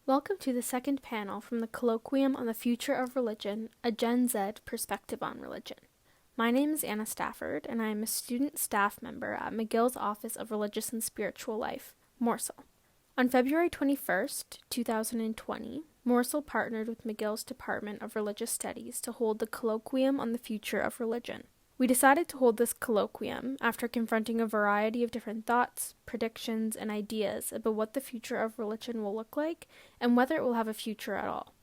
Welcome to the second panel from the Colloquium on the Future of Religion, a Gen Z Perspective on Religion. My name is Anna Stafford, and I am a student staff member at McGill's Office of Religious and Spiritual Life, Morsel. On February 21st, 2020, Morsel partnered with McGill's Department of Religious Studies to hold the Colloquium on the Future of Religion. We decided to hold this colloquium after confronting a variety of different thoughts, predictions, and ideas about what the future of religion will look like and whether it will have a future at all.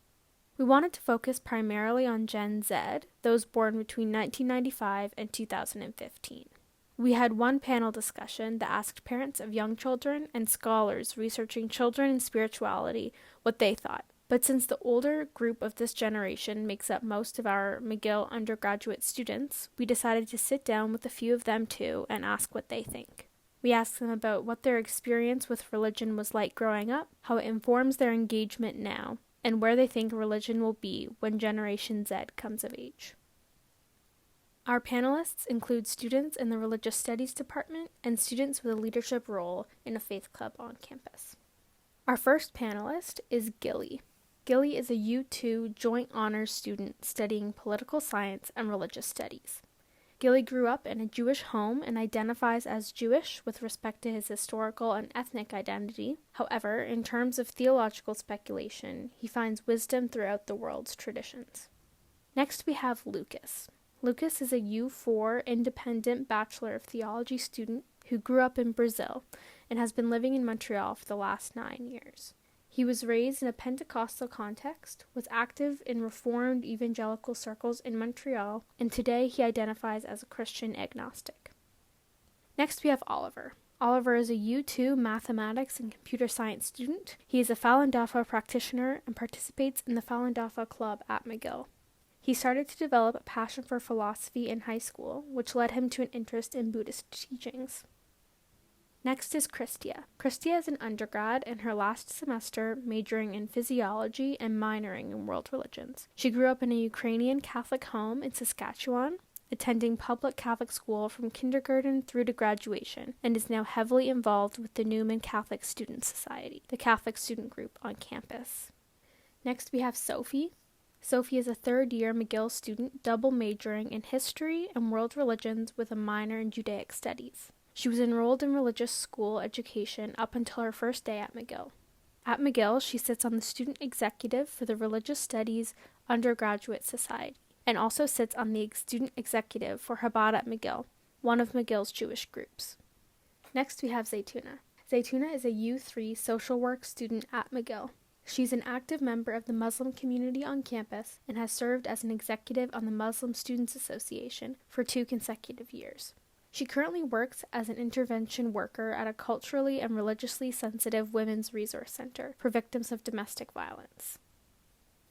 We wanted to focus primarily on Gen Z, those born between 1995 and 2015. We had one panel discussion that asked parents of young children and scholars researching children and spirituality what they thought. But since the older group of this generation makes up most of our McGill undergraduate students, we decided to sit down with a few of them too and ask what they think. We asked them about what their experience with religion was like growing up, how it informs their engagement now, and where they think religion will be when Generation Z comes of age. Our panelists include students in the Religious Studies Department and students with a leadership role in a faith club on campus. Our first panelist is Gilli. Gilli is a U2 Joint Honors student studying political science and religious studies. Gilli grew up in a Jewish home and identifies as Jewish with respect to his historical and ethnic identity. However, in terms of theological speculation, he finds wisdom throughout the world's traditions. Next we have Lucas. Lucas is a U4 independent Bachelor of Theology student who grew up in Brazil and has been living in Montreal for the last 9 years. He was raised in a Pentecostal context, was active in Reformed evangelical circles in Montreal, and today he identifies as a Christian agnostic. Next we have Oliver. Oliver is a U2 mathematics and computer science student. He is a Falun Dafa practitioner and participates in the Falun Dafa club at McGill. He started to develop a passion for philosophy in high school, which led him to an interest in Buddhist teachings. Next is Khrystia. Khrystia is an undergrad in her last semester, majoring in physiology and minoring in world religions. She grew up in a Ukrainian Catholic home in Saskatchewan, attending public Catholic school from kindergarten through to graduation, and is now heavily involved with the Newman Catholic Student Society, the Catholic student group on campus. Next we have Sophie. Sophie is a third-year McGill student double majoring in history and world religions with a minor in Judaic studies. She was enrolled in religious school education up until her first day at McGill. At McGill, she sits on the student executive for the Religious Studies Undergraduate Society, and also sits on the student executive for Chabad at McGill, one of McGill's Jewish groups. Next, we have Zeytouna. Zeytouna is a U3 social work student at McGill. She's an active member of the Muslim community on campus and has served as an executive on the Muslim Students Association for 2 consecutive years. She currently works as an intervention worker at a culturally and religiously sensitive women's resource center for victims of domestic violence.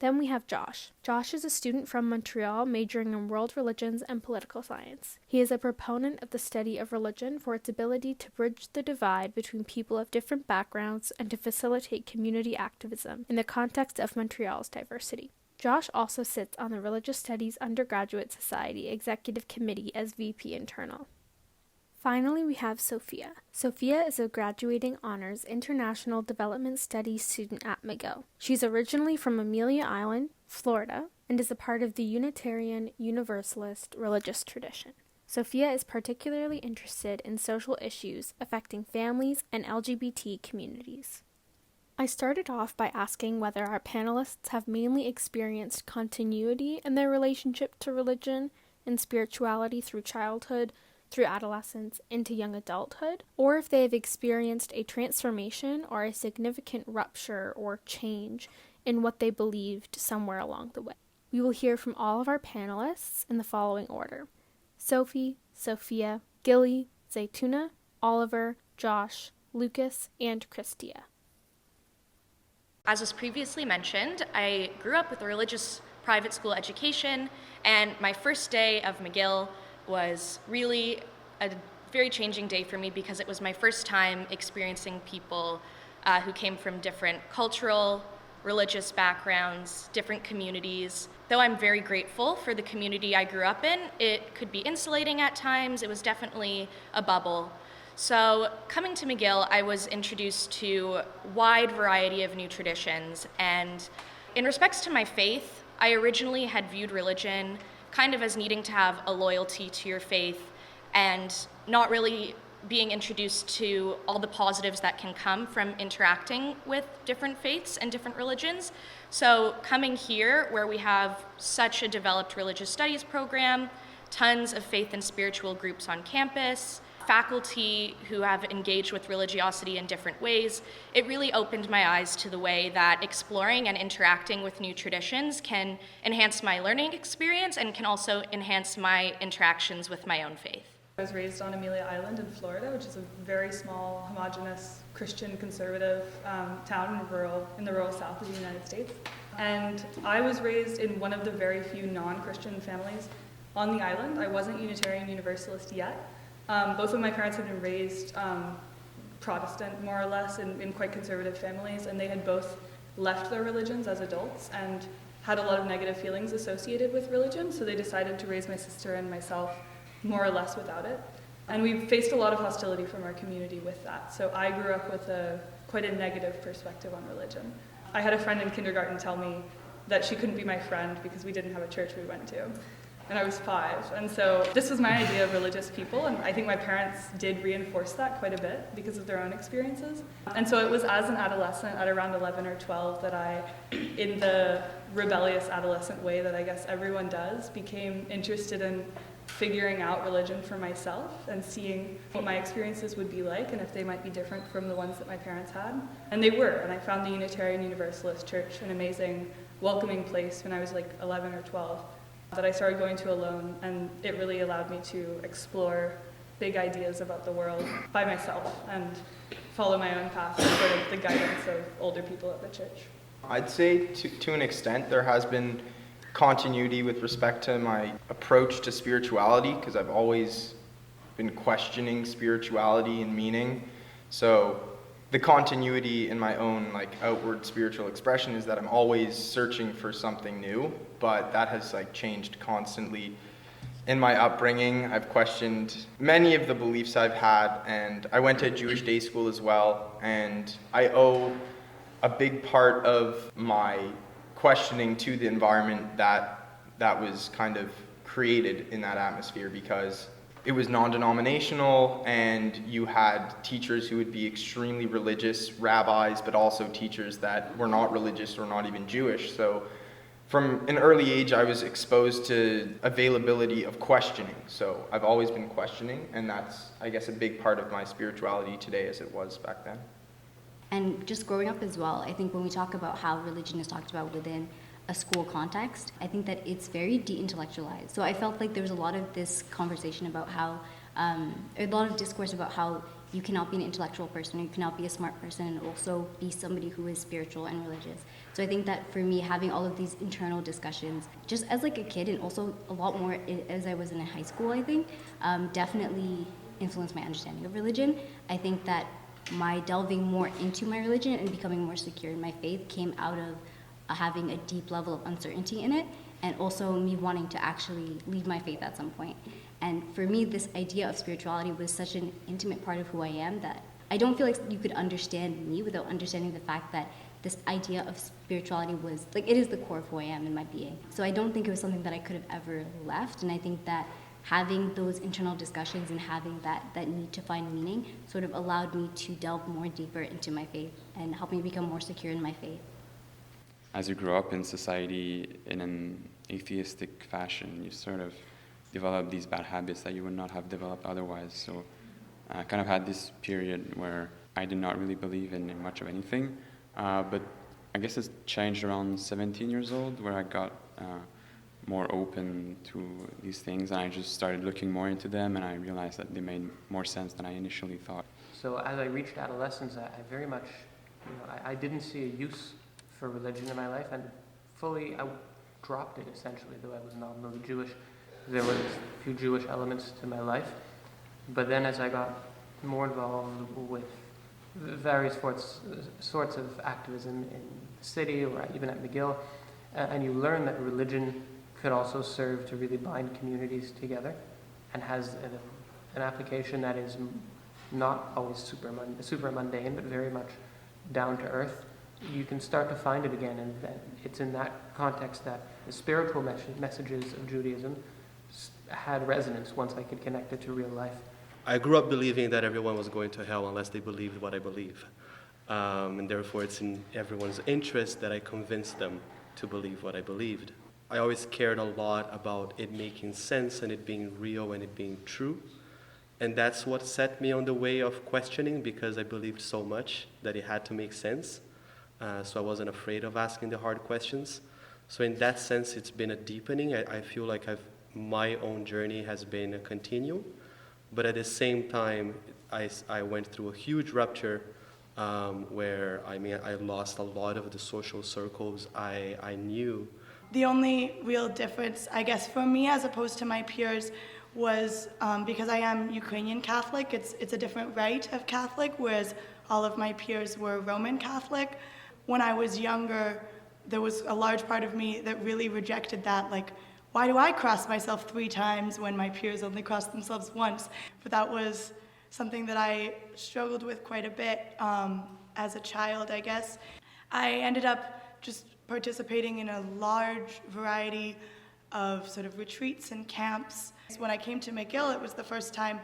Then we have Josh. Josh is a student from Montreal majoring in world religions and political science. He is a proponent of the study of religion for its ability to bridge the divide between people of different backgrounds and to facilitate community activism in the context of Montreal's diversity. Josh also sits on the Religious Studies Undergraduate Society Executive Committee as VP Internal. Finally, we have Sophia. Sophia is a graduating honors international development studies student at McGill. She's originally from Amelia Island, Florida, and is a part of the Unitarian Universalist religious tradition. Sophia is particularly interested in social issues affecting families and LGBT communities. I started off by asking whether our panelists have mainly experienced continuity in their relationship to religion and spirituality through childhood, through adolescence, into young adulthood, or if they have experienced a transformation or a significant rupture or change in what they believed somewhere along the way. We will hear from all of our panelists in the following order: Sophie, Sophia, Gilli, Zeytouna, Oliver, Josh, Lucas, and Khrystia. As was previously mentioned, I grew up with a religious private school education, and my first day of McGill was really a very changing day for me because it was my first time experiencing people who came from different cultural, religious backgrounds, different communities. Though I'm very grateful for the community I grew up in, it could be insulating at times. It was definitely a bubble. So coming to McGill, I was introduced to a wide variety of new traditions. And in respects to my faith, I originally had viewed religion kind of as needing to have a loyalty to your faith and not really being introduced to all the positives that can come from interacting with different faiths and different religions. So coming here, where we have such a developed religious studies program, tons of faith and spiritual groups on campus, faculty who have engaged with religiosity in different ways, it really opened my eyes to the way that exploring and interacting with new traditions can enhance my learning experience and can also enhance my interactions with my own faith. I was raised on Amelia Island in Florida, which is a very small, homogenous, Christian conservative town in the rural south of the United States. And I was raised in one of the very few non-Christian families on the island. I wasn't Unitarian Universalist yet. Both of my parents had been raised Protestant, more or less, in quite conservative families, and they had both left their religions as adults and had a lot of negative feelings associated with religion, so they decided to raise my sister and myself more or less without it. And we faced a lot of hostility from our community with that. So I grew up with quite a negative perspective on religion. I had a friend in kindergarten tell me that she couldn't be my friend because we didn't have a church we went to. And I was 5. And so this was my idea of religious people, and I think my parents did reinforce that quite a bit because of their own experiences. And so it was as an adolescent, at around 11 or 12, that I, in the rebellious adolescent way that I guess everyone does, became interested in figuring out religion for myself and seeing what my experiences would be like and if they might be different from the ones that my parents had. And they were, and I found the Unitarian Universalist Church an amazing, welcoming place when I was like 11 or 12 that I started going to alone, and it really allowed me to explore big ideas about the world by myself and follow my own path with sort of the guidance of older people at the church. I'd say to an extent there has been continuity with respect to my approach to spirituality, because I've always been questioning spirituality and meaning. So the continuity in my own outward spiritual expression is that I'm always searching for something new, but that has changed constantly. In my upbringing, I've questioned many of the beliefs I've had, and I went to a Jewish day school as well, and I owe a big part of my questioning to the environment that was kind of created in that atmosphere, because it was non-denominational and you had teachers who would be extremely religious, rabbis, but also teachers that were not religious or not even Jewish. So from an early age, I was exposed to availability of questioning. So I've always been questioning, and that's, I guess, a big part of my spirituality today as it was back then. And just growing up as well, I think when we talk about how religion is talked about within a school context, I think that it's very de-intellectualized. So I felt like there was a lot of this conversation about how, a lot of discourse about how you cannot be an intellectual person, you cannot be a smart person, and also be somebody who is spiritual and religious. So I think that for me, having all of these internal discussions, just as a kid, and also a lot more as I was in high school, I think, definitely influenced my understanding of religion. I think that my delving more into my religion and becoming more secure in my faith came out of having a deep level of uncertainty in it, and also me wanting to actually leave my faith at some point. And for me, this idea of spirituality was such an intimate part of who I am that I don't feel like you could understand me without understanding the fact that this idea of spirituality was, it is the core of who I am in my being. So I don't think it was something that I could have ever left, and I think that having those internal discussions and having that need to find meaning sort of allowed me to delve more deeper into my faith and help me become more secure in my faith. As you grow up in society in an atheistic fashion, you sort of develop these bad habits that you would not have developed otherwise. So I kind of had this period where I did not really believe in much of anything, but I guess it's changed around 17 years old, where I got more open to these things, and I just started looking more into them, and I realized that they made more sense than I initially thought. So as I reached adolescence, I very much, I didn't see a use for religion in my life, and fully I dropped it essentially, though I was nominally Jewish. There was a few Jewish elements to my life, But then as I got more involved with various sorts of activism in the city or even at McGill, and you learn that religion could also serve to really bind communities together and has an application that is not always super mundane, but very much down to earth. You can start to find it again, and that it's in that context that the spiritual messages of Judaism had resonance once I could connect it to real life. I grew up believing that everyone was going to hell unless they believed what I believe. And therefore it's in everyone's interest that I convinced them to believe what I believed. I always cared a lot about it making sense and it being real and it being true. And that's what set me on the way of questioning, because I believed so much that it had to make sense. So I wasn't afraid of asking the hard questions. So in that sense, it's been a deepening. I feel like my own journey has been a continuum. But at the same time, I went through a huge rupture where, I lost a lot of the social circles I knew. The only real difference, I guess, for me as opposed to my peers was because I am Ukrainian Catholic, it's a different rite of Catholic, whereas all of my peers were Roman Catholic. When I was younger, there was a large part of me that really rejected that, like, why do I cross myself 3 times when my peers only cross themselves once? But that was something that I struggled with quite a bit as a child, I guess. I ended up just participating in a large variety of sort of retreats and camps. When I came to McGill, it was the first time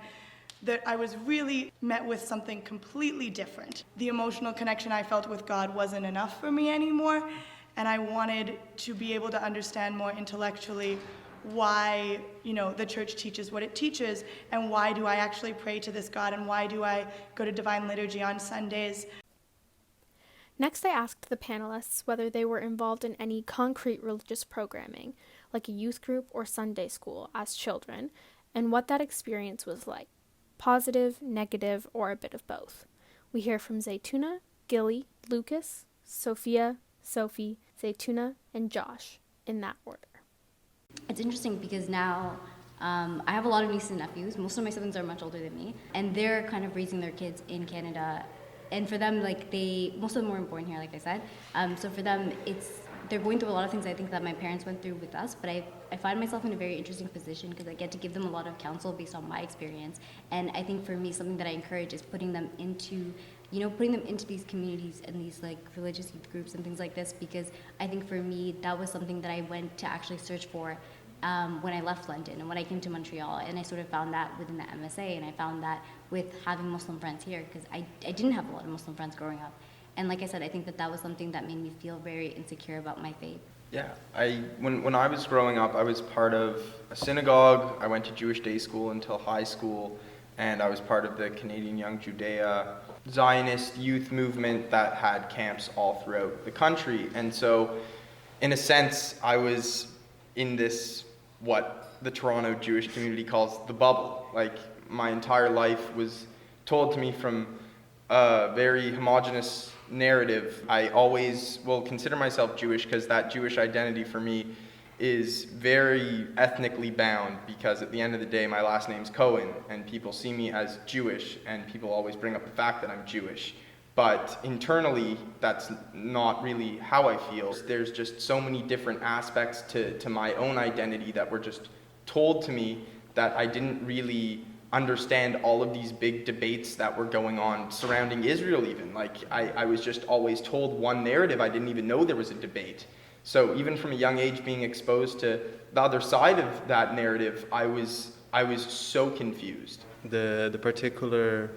that I was really met with something completely different. The emotional connection I felt with God wasn't enough for me anymore, and I wanted to be able to understand more intellectually why, the church teaches what it teaches, and why do I actually pray to this God, and why do I go to Divine Liturgy on Sundays. Next, I asked the panelists whether they were involved in any concrete religious programming, like a youth group or Sunday school, as children, and what that experience was like. Positive, negative, or a bit of both. We hear from Zeytouna, Gilli, Lucas, Sophia, Sophie, Zeytouna, and Josh, in that order. It's interesting because now I have a lot of nieces and nephews. Most of my siblings are much older than me, and they're kind of raising their kids in Canada. And for them, most of them weren't born here, like I said. So for them, they're going through a lot of things I think that my parents went through with us, but I find myself in a very interesting position because I get to give them a lot of counsel based on my experience. And I think for me, something that I encourage is putting them into these communities and these religious youth groups and things like this, because I think for me, that was something that I went to actually search for when I left London and when I came to Montreal, and I sort of found that within the MSA, and I found that with having Muslim friends here, because I didn't have a lot of Muslim friends growing up. And like I said, I think that was something that made me feel very insecure about my faith. Yeah, when I was growing up, I was part of a synagogue. I went to Jewish day school until high school, and I was part of the Canadian Young Judea Zionist youth movement that had camps all throughout the country. And so, in a sense, I was in this, what the Toronto Jewish community calls the bubble. My entire life was told to me from a very homogenous narrative. I always will consider myself Jewish because that Jewish identity for me is very ethnically bound, because at the end of the day, my last name's Cohen, and people see me as Jewish, and people always bring up the fact that I'm Jewish. But internally, that's not really how I feel. There's just so many different aspects to my own identity that were just told to me that I didn't really understand all of these big debates that were going on surrounding Israel even. I was just always told one narrative. I didn't even know there was a debate. So even from a young age being exposed to the other side of that narrative, I was so confused. The particular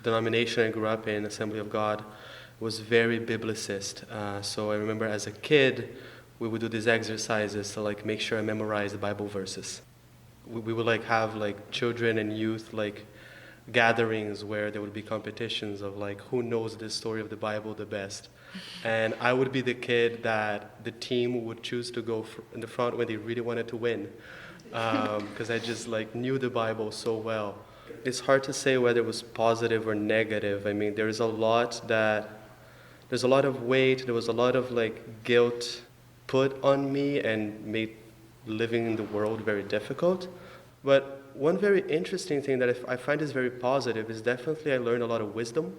denomination I grew up in, Assembly of God, was very biblicist. So I remember as a kid, we would do these exercises to make sure I memorized the Bible verses. We would have children and youth gatherings where there would be competitions of who knows the story of the Bible the best. And I would be the kid that the team would choose to go in the front when they really wanted to win, because I just knew the Bible so well. It's hard to say whether it was positive or negative. I mean, there's a lot of weight, there was a lot of guilt put on me and made living in the world very difficult. But one very interesting thing that I find is very positive is definitely I learned a lot of wisdom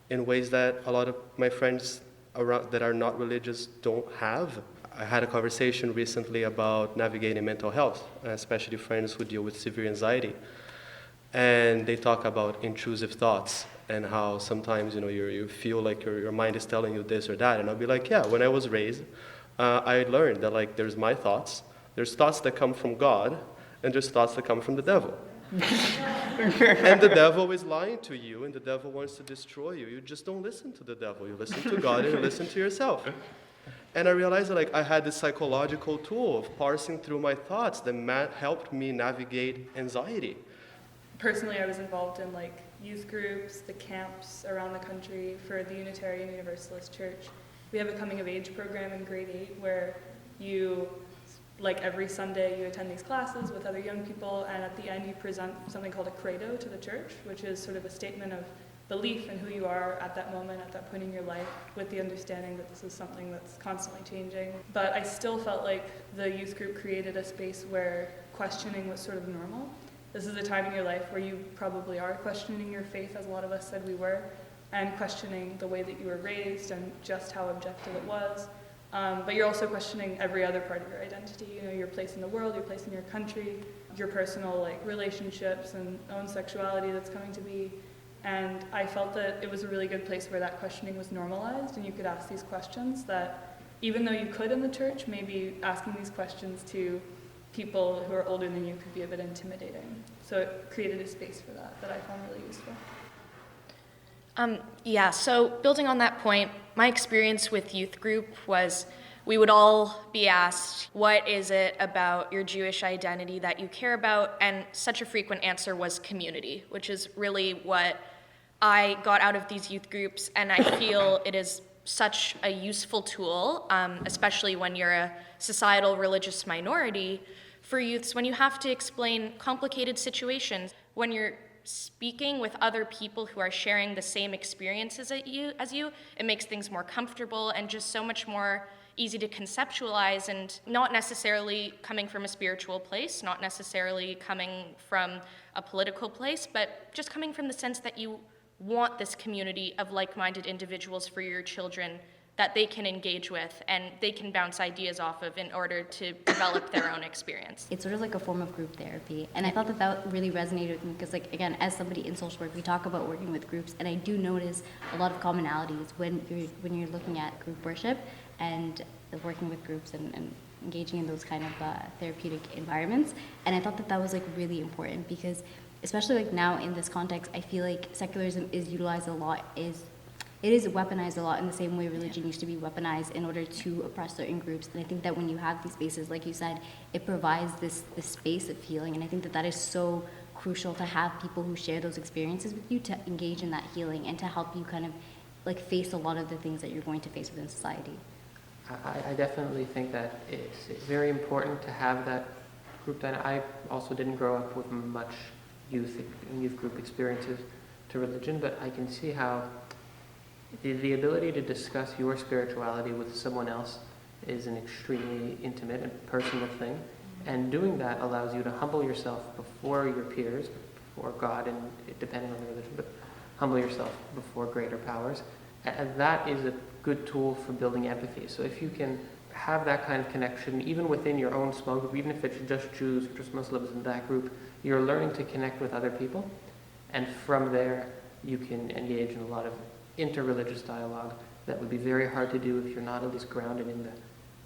in ways that a lot of my friends around that are not religious don't have. I had a conversation recently about navigating mental health, especially friends who deal with severe anxiety. And they talk about intrusive thoughts and how sometimes, you feel like your mind is telling you this or that. And I'll be like, yeah, when I was raised, I learned that there's my thoughts, there's thoughts that come from God, and there's thoughts that come from the devil. And the devil is lying to you, and the devil wants to destroy you. You just don't listen to the devil. You listen to God and you listen to yourself. And I realized that I had this psychological tool of parsing through my thoughts that helped me navigate anxiety. Personally, I was involved in youth groups, the camps around the country for the Unitarian Universalist Church. We have a coming of age program in grade 8 where you, every Sunday, you attend these classes with other young people, and at the end you present something called a credo to the church, which is sort of a statement of belief in who you are at that moment, at that point in your life, with the understanding that this is something that's constantly changing. But I still felt like the youth group created a space where questioning was sort of normal. This is a time in your life where you probably are questioning your faith, as a lot of us said we were, and questioning the way that you were raised and just how objective it was. But you're also questioning every other part of your identity, your place in the world, your place in your country, your personal relationships and own sexuality that's coming to be. And I felt that it was a really good place where that questioning was normalized and you could ask these questions that, even though you could in the church, maybe asking these questions to people who are older than you could be a bit intimidating. So it created a space for that I found really useful. So building on that point, my experience with youth group was we would all be asked, what is it about your Jewish identity that you care about? And such a frequent answer was community, which is really what I got out of these youth groups. And I feel it is such a useful tool, especially when you're a societal religious minority, for youths, when you have to explain complicated situations, when you're speaking with other people who are sharing the same experiences as you, it makes things more comfortable and just so much more easy to conceptualize, and not necessarily coming from a spiritual place, not necessarily coming from a political place, but just coming from the sense that you want this community of like-minded individuals for your children that they can engage with and they can bounce ideas off of in order to develop their own experience. It's sort of like a form of group therapy. And I thought that really resonated with me because, again, as somebody in social work, we talk about working with groups, and I do notice a lot of commonalities when you're looking at group worship and working with groups and engaging in those kind of therapeutic environments. And I thought that was really important because, especially now in this context, I feel like secularism is utilized a lot, it is weaponized a lot in the same way religion used to be weaponized in order to oppress certain groups. And I think that when you have these spaces, like you said, it provides this space of healing. And I think that is so crucial to have people who share those experiences with you to engage in that healing and to help you kind of face a lot of the things that you're going to face within society. I definitely think that it's very important to have that group. And I also didn't grow up with much youth group experiences to religion, but I can see how the ability to discuss your spirituality with someone else is an extremely intimate and personal thing. And doing that allows you to humble yourself before your peers, before God, and depending on the religion, but humble yourself before greater powers. And that is a good tool for building empathy. So if you can have that kind of connection, even within your own small group, even if it's just Jews or just Muslims in that group, you're learning to connect with other people. And from there, you can engage in a lot of interreligious dialogue that would be very hard to do if you're not at least grounded in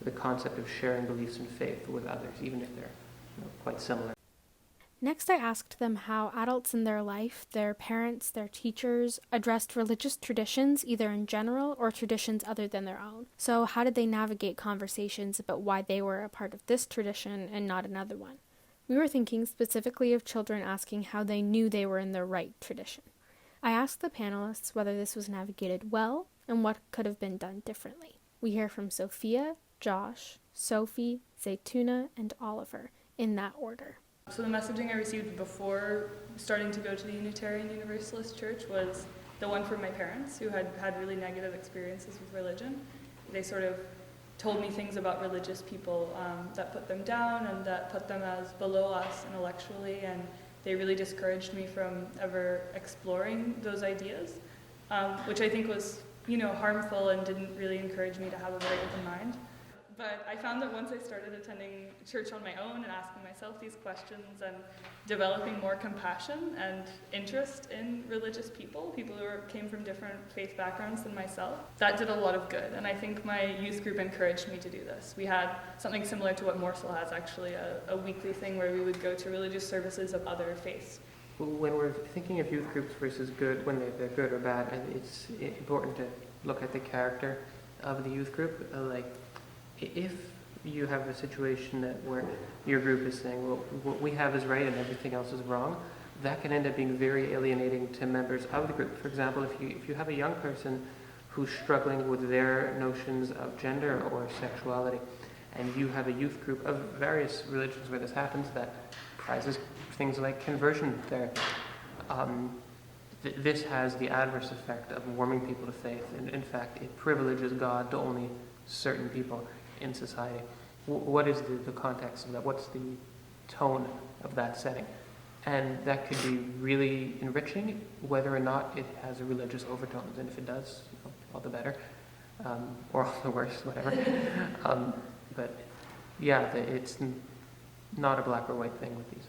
the concept of sharing beliefs and faith with others, even if they're quite similar. Next, I asked them how adults in their life, their parents, their teachers, addressed religious traditions, either in general or traditions other than their own. So how did they navigate conversations about why they were a part of this tradition and not another one? We were thinking specifically of children asking how they knew they were in the right tradition. I asked the panelists whether this was navigated well and what could have been done differently. We hear from Sophia, Josh, Sophie, Zeytouna, and Oliver, in that order. So the messaging I received before starting to go to the Unitarian Universalist Church was the one from my parents, who had had really negative experiences with religion. They sort of told me things about religious people that put them down and that put them as below us intellectually, and they really discouraged me from ever exploring those ideas, which I think was, harmful and didn't really encourage me to have a very open mind. But I found that once I started attending church on my own and asking myself these questions and developing more compassion and interest in religious people who came from different faith backgrounds than myself, that did a lot of good. And I think my youth group encouraged me to do this. We had something similar to what Morsel has, actually, a weekly thing where we would go to religious services of other faiths. When we're thinking of youth groups versus good, when they're good or bad, it's important to look at the character of the youth group. If you have a situation where your group is saying, well, what we have is right and everything else is wrong, that can end up being very alienating to members of the group. For example, if you have a young person who's struggling with their notions of gender or sexuality, and you have a youth group of various religions where this happens that prizes things like conversion therapy, this has the adverse effect of warming people to faith. And in fact, it privileges God to only certain people in society. What is the context of that? What's the tone of that setting? And that could be really enriching, whether or not it has a religious overtones. And if it does, all the better, or all the worse, whatever. But yeah, it's not a black or white thing with these.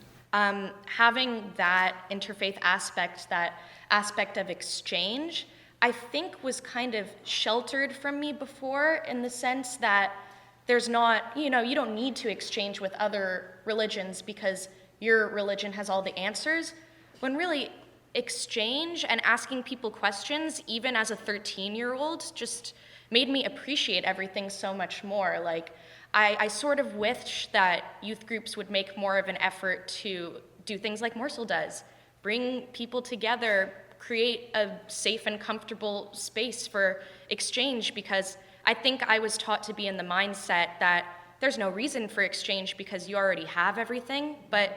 Having that interfaith aspect, that aspect of exchange, I think was kind of sheltered from me before, in the sense that there's not, you don't need to exchange with other religions because your religion has all the answers, when really exchange and asking people questions, even as a 13-year-old, just made me appreciate everything so much more. I sort of wish that youth groups would make more of an effort to do things like Morsel does, bring people together, create a safe and comfortable space for exchange, because I think I was taught to be in the mindset that there's no reason for exchange because you already have everything, but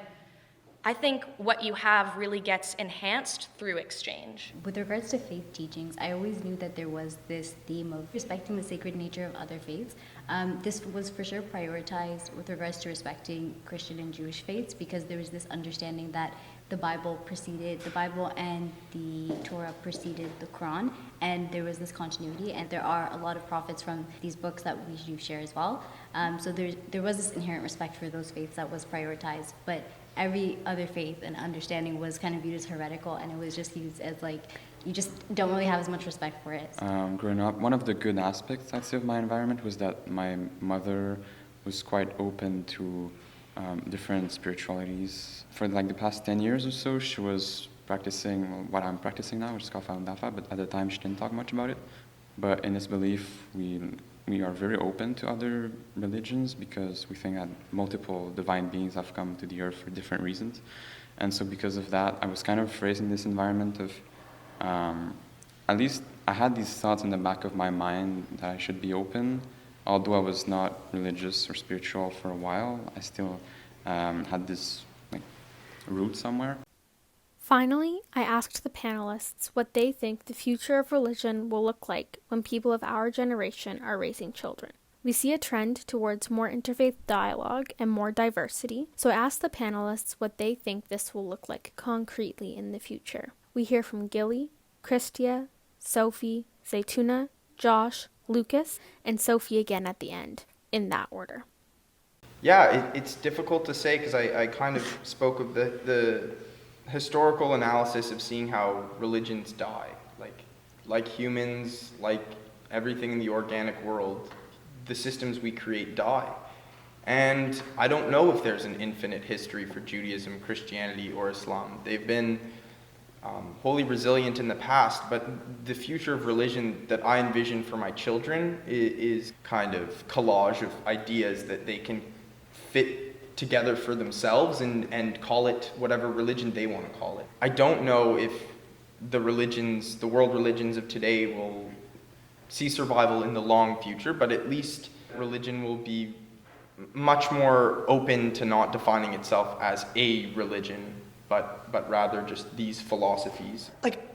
I think what you have really gets enhanced through exchange. With regards to faith teachings, I always knew that there was this theme of respecting the sacred nature of other faiths. This was for sure prioritized with regards to respecting Christian and Jewish faiths, because there was this understanding that the Bible and the Torah preceded the Quran, and there was this continuity, and there are a lot of prophets from these books that we do share as well. So there was this inherent respect for those faiths that was prioritized, but every other faith and understanding was kind of viewed as heretical, and it was just used as you just don't really have as much respect for it. Growing up, one of the good aspects, I'd say, of my environment was that my mother was quite open to different spiritualities. For the past 10 years or so, she was practicing what I'm practicing now, which is called Dafa, but at the time she didn't talk much about it. But in this belief, we are very open to other religions because we think that multiple divine beings have come to the earth for different reasons. And so because of that, I was kind of raised in this environment of, at least I had these thoughts in the back of my mind that I should be open. Although I was not religious or spiritual for a while, I still had this root somewhere. Finally, I asked the panelists what they think the future of religion will look like when people of our generation are raising children. We see a trend towards more interfaith dialogue and more diversity, so I asked the panelists what they think this will look like concretely in the future. We hear from Gilli, Khrystia, Sophie, Zeytouna, Josh, Lucas, and Sophie again at the end, in that order. Yeah, it's difficult to say because I kind of spoke of the historical analysis of seeing how religions die. Like humans, like everything in the organic world, the systems we create die. And I don't know if there's an infinite history for Judaism, Christianity, or Islam. They've been wholly resilient in the past, but the future of religion that I envision for my children is kind of collage of ideas that they can fit together for themselves and call it whatever religion they want to call it. I don't know if the world religions of today will see survival in the long future, but at least religion will be much more open to not defining itself as a religion, but rather just these philosophies.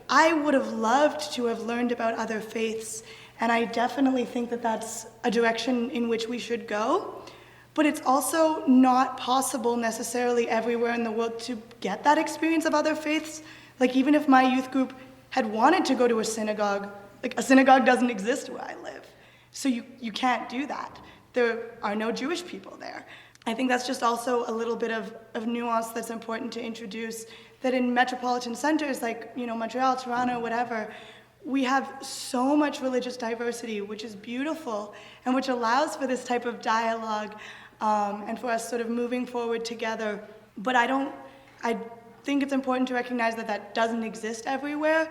I would have loved to have learned about other faiths, and I definitely think that that's a direction in which we should go. but it's also not possible necessarily everywhere in the world to get that experience of other faiths. Like, even if my youth group had wanted to go to a synagogue, like, a synagogue doesn't exist where I live. So you can't do that. There are no Jewish people there. I think that's just also a little bit of nuance that's important to introduce, that in metropolitan centers like, Montreal, Toronto, whatever, we have so much religious diversity, which is beautiful and which allows for this type of dialogue and for us sort of moving forward together. But I think it's important to recognize that that doesn't exist everywhere.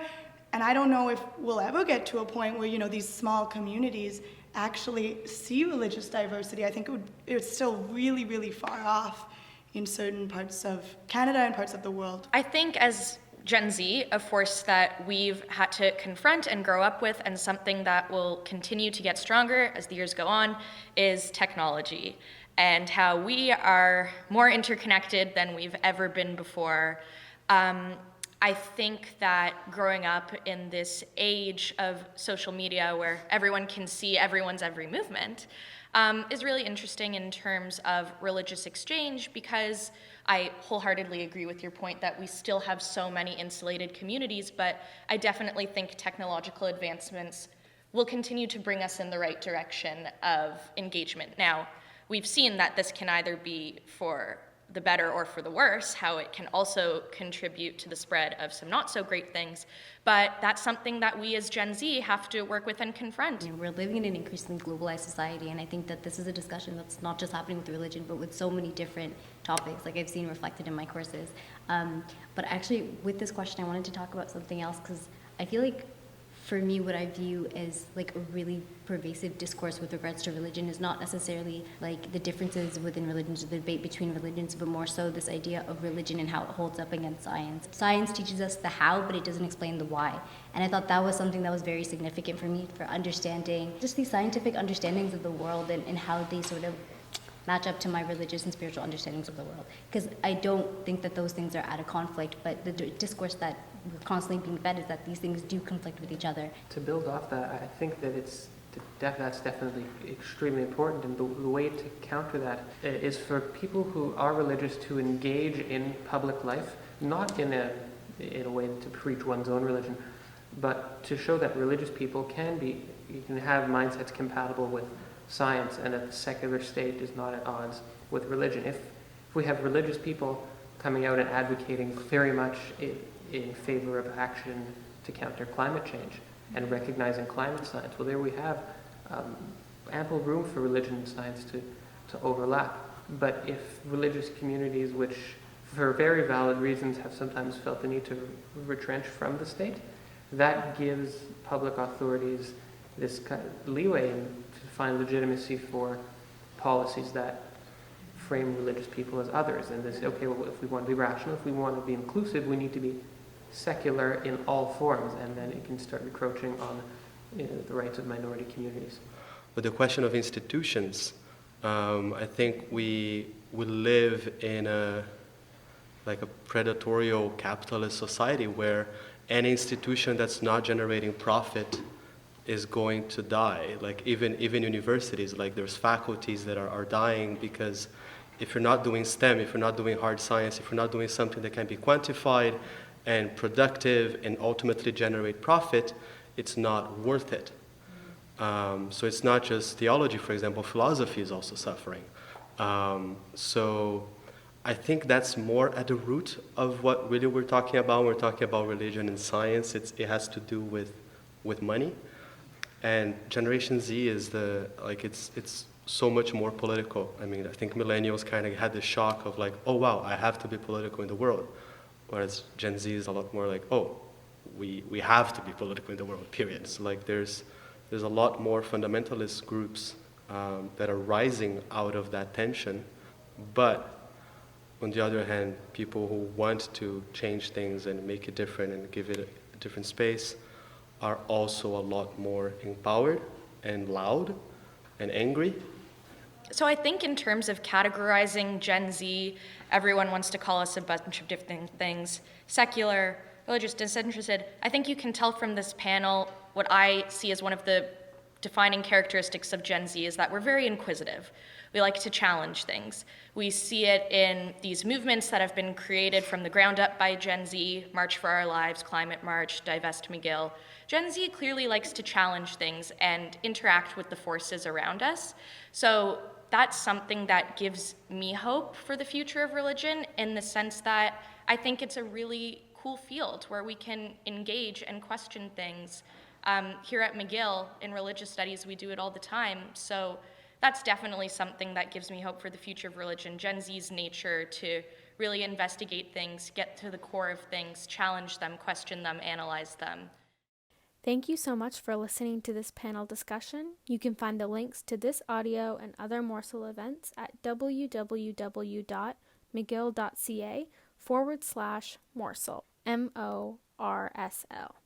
And I don't know if we'll ever get to a point where, these small communities actually see religious diversity. I think it's still really, really far off in certain parts of Canada and parts of the world. I think as Gen Z, a force that we've had to confront and grow up with, and something that will continue to get stronger as the years go on, is technology, and how we are more interconnected than we've ever been before. I think that growing up in this age of social media where everyone can see everyone's every movement is really interesting in terms of religious exchange, because I wholeheartedly agree with your point that we still have so many insulated communities, but I definitely think technological advancements will continue to bring us in the right direction of engagement. Now, we've seen that this can either be for the better or for the worse, how it can also contribute to the spread of some not so great things, but that's something that we as Gen Z have to work with and confront. We're living in an increasingly globalized society, and I think that this is a discussion that's not just happening with religion, but with so many different topics, like I've seen reflected in my courses. But actually, with this question, I wanted to talk about something else, because I feel like for me, what I view as like a really pervasive discourse with regards to religion is not necessarily like the differences within religions or the debate between religions, but more so this idea of religion and how it holds up against science. Science teaches us the how, but it doesn't explain the why. And I thought that was something that was very significant for me for understanding just these scientific understandings of the world and how they sort of match up to my religious and spiritual understandings of the world. Because I don't think that those things are at a conflict, but the discourse that we're constantly being fed is that these things do conflict with each other. To build off that, I think that that's definitely extremely important, and the way to counter that is for people who are religious to engage in public life, not in a way to preach one's own religion, but to show that religious people you can have mindsets compatible with science, and that the secular state is not at odds with religion. If we have religious people coming out and advocating very much in favor of action to counter climate change and recognizing climate science, well, there we have ample room for religion and science to overlap. But if religious communities, which for very valid reasons have sometimes felt the need to retrench from the state, that gives public authorities this kind of leeway to find legitimacy for policies that frame religious people as others. And they say, okay, well, if we want to be rational, if we want to be inclusive, we need to be secular in all forms, and then it can start encroaching on the rights of minority communities. With the question of institutions, I think we live in a predatory capitalist society where any institution that's not generating profit is going to die. Like even universities, like there's faculties that are dying because if you're not doing STEM, if you're not doing hard science, if you're not doing something that can be quantified and productive and ultimately generate profit, it's not worth it. So it's not just theology, for example, philosophy is also suffering. So I think that's more at the root of what really we're talking about. We're talking about religion and science. It has to do with money. And Generation Z is it's so much more political. I mean, I think millennials kind of had the shock of like, oh wow, I have to be political in the world. Whereas Gen Z is a lot more like, oh, we have to be political in the world, period. So like there's a lot more fundamentalist groups that are rising out of that tension. But on the other hand, people who want to change things and make it different and give it a different space are also a lot more empowered and loud and angry. So I think in terms of categorizing Gen Z, everyone wants to call us a bunch of different things: secular, religious, disinterested. I think you can tell from this panel what I see as one of the defining characteristics of Gen Z is that we're very inquisitive. We like to challenge things. We see it in these movements that have been created from the ground up by Gen Z, March for Our Lives, Climate March, Divest McGill. Gen Z clearly likes to challenge things and interact with the forces around us. So that's something that gives me hope for the future of religion, in the sense that I think it's a really cool field where we can engage and question things. Here at McGill, in religious studies, we do it all the time. So that's definitely something that gives me hope for the future of religion. Gen Z's nature to really investigate things, get to the core of things, challenge them, question them, analyze them. Thank you so much for listening to this panel discussion. You can find the links to this audio and other Morsel events at www.mcgill.ca/morsel, MORSL.